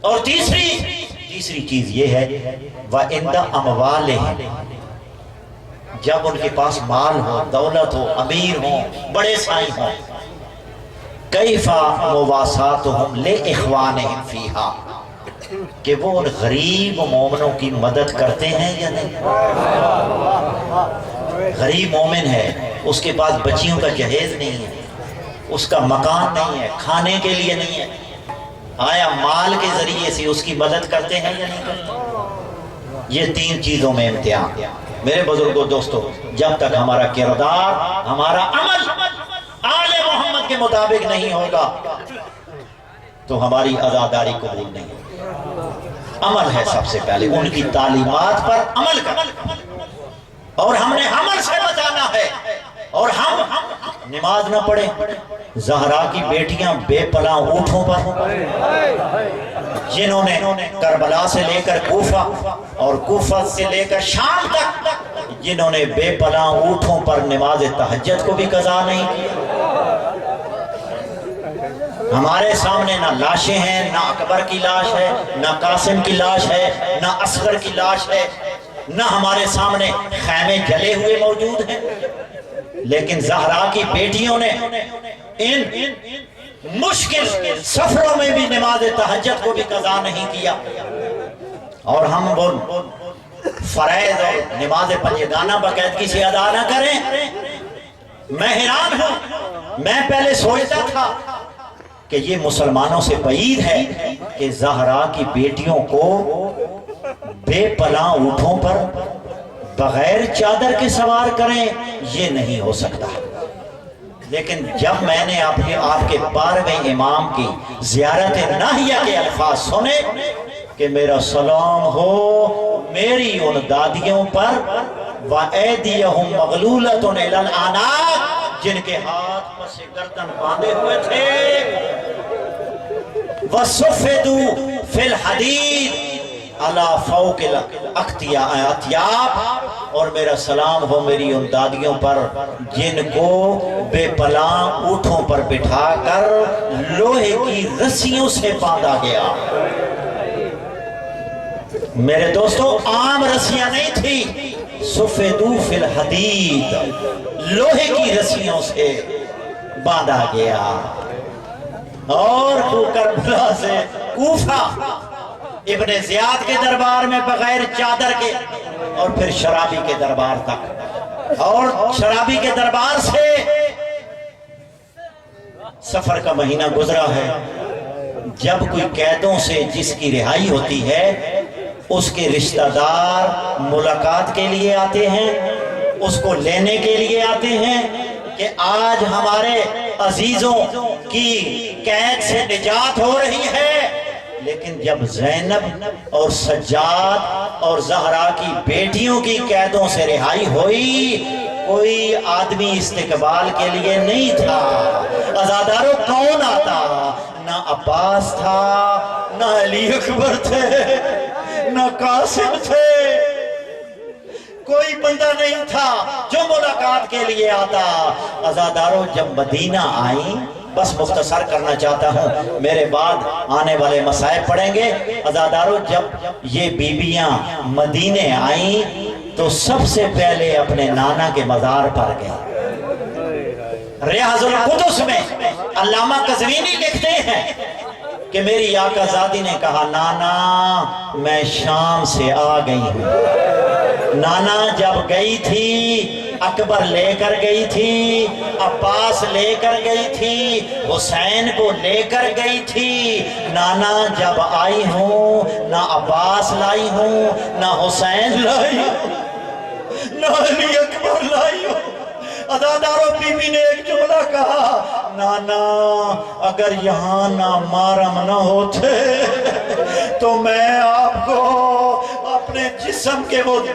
اور تیسری چیز یہ ہے وَإِنْدَ أَمْوَالِهِمْ، جب ان کے پاس مال ہو، دولت ہو، امیر ہو، بڑے سائیں ہوں، کیف مواساتہم لِإِخْوَانِهِمْ فِيهَا، کہ وہ ان غریب مومنوں کی مدد کرتے ہیں یا نہیں؟ غریب مومن ہے، اس کے پاس بچیوں کا جہیز نہیں ہے، اس کا مکان نہیں ہے، کھانے کے لیے نہیں ہے، آیا مال کے ذریعے سے اس کی مدد کرتے ہیں یا نہیں کرتے؟ یہ تین چیزوں میں امتحان۔ میرے بزرگوں دوستو، جب تک ہمارا کردار، ہمارا عمل آل محمد کے مطابق نہیں ہوگا تو ہماری عزاداری قبول نہیں ہوگی۔ عمل ہے سب سے پہلے، ان کی تعلیمات پر عمل کرنا، اور ہم نے عمل سے بچانا ہے۔ اور ہم نماز نہ پڑھیں، زہرا کی بیٹیاں بے پناہ اونٹوں پر، جنہوں نے کربلا سے لے کر کوفہ اور کوفہ سے لے کر شام تک جنہوں نے بے پناہ اونٹوں پر نماز تہجد کو بھی قضا نہیں کیا۔ ہمارے سامنے نہ لاشیں ہیں، نہ اکبر کی لاش ہے، نہ قاسم کی لاش ہے، نہ اصغر کی لاش ہے، نہ ہمارے سامنے خیمے جلے ہوئے موجود ہیں، لیکن زہرا کی بیٹیوں نے ان مشکل سفروں میں بھی نماز تہجد کو بھی قضا نہیں کیا، اور ہم وہ فرائض اور نماز پنجگانہ باقاعدگی سے ادا نہ کریں۔ میں حیران ہوں، میں پہلے سوچتا تھا کہ یہ مسلمانوں سے بعید ہے کہ زہرا کی بیٹیوں کو بے پناہ اونٹوں پر بغیر چادر کے سوار کریں، یہ نہیں ہو سکتا۔ لیکن جب میں نے آپ کے 12ویں امام کی زیارت ناہیہ کے الفاظ سنے کہ میرا سلام ہو میری ان دادیوں پر وَأَيْدِيَهُمْ مَغْلُولَةٌ إِلَى الْأَعْنَاقِ، جن کے ہاتھ پر سے گردن باندھے ہوئے تھے، وَصُفِّدُوا فِي الْحَدِيدِ عَلَى فَوْقِ الْأَقْطِيَابِ، اور میرا سلام ہو میری ان دادیوں پر جن کو بے پناہ اونٹوں پر بٹھا کر لوہے کی رسیوں سے باندھا گیا۔ میرے دوستو، عام رسیاں نہیں تھی، سفیدو فی الحدید، لوہے کی رسیوں سے باندھا گیا۔ اور وہ کربلا سے کوفہ ابن زیاد کے دربار میں بغیر چادر کے، اور پھر شرابی کے دربار تک، اور شرابی کے دربار سے سفر کا مہینہ گزرا ہے۔ جب کوئی قیدوں سے جس کی رہائی ہوتی ہے، اس کے رشتہ دار ملاقات کے لیے آتے ہیں، اس کو لینے کے لیے آتے ہیں کہ آج ہمارے عزیزوں کی قید سے نجات ہو رہی ہے۔ لیکن جب زینب اور سجاد اور زہرا کی بیٹیوں کی قیدوں سے رہائی ہوئی، کوئی آدمی استقبال کے لیے نہیں تھا۔ عزاداروں کون آتا؟ نہ عباس تھا، نہ علی اکبر تھے، نہ قاسم تھے، کوئی بندہ نہیں تھا جو ملاقات کے لیے آتا۔ عزاداروں جب مدینہ آئیں، بس مختصر کرنا چاہتا ہوں، میرے بعد آنے والے مسائل پڑھیں گے۔ عزاداروں جب یہ بیویاں مدینے آئیں تو سب سے پہلے اپنے نانا کے مزار پر گئے۔ ریاض القدس میں علامہ قزوینی لکھتے ہیں کہ میری آقا زادی نے کہا، نانا میں شام سے آ گئی ہوں۔ نانا جب گئی تھی، اکبر لے کر گئی تھی، عباس لے کر گئی تھی، حسین کو لے کر گئی تھی۔ نانا جب آئی ہوں، نہ عباس لائی ہوں، نہ حسین لائی ہوں، نہ علی اکبر لائی ہوں۔ عزاداروں بی بی نے ایک جملہ کہا، نانا اگر یہاں نہ محرم نہ ہوتے تو میں آپ کو اپنے جسم کے وہ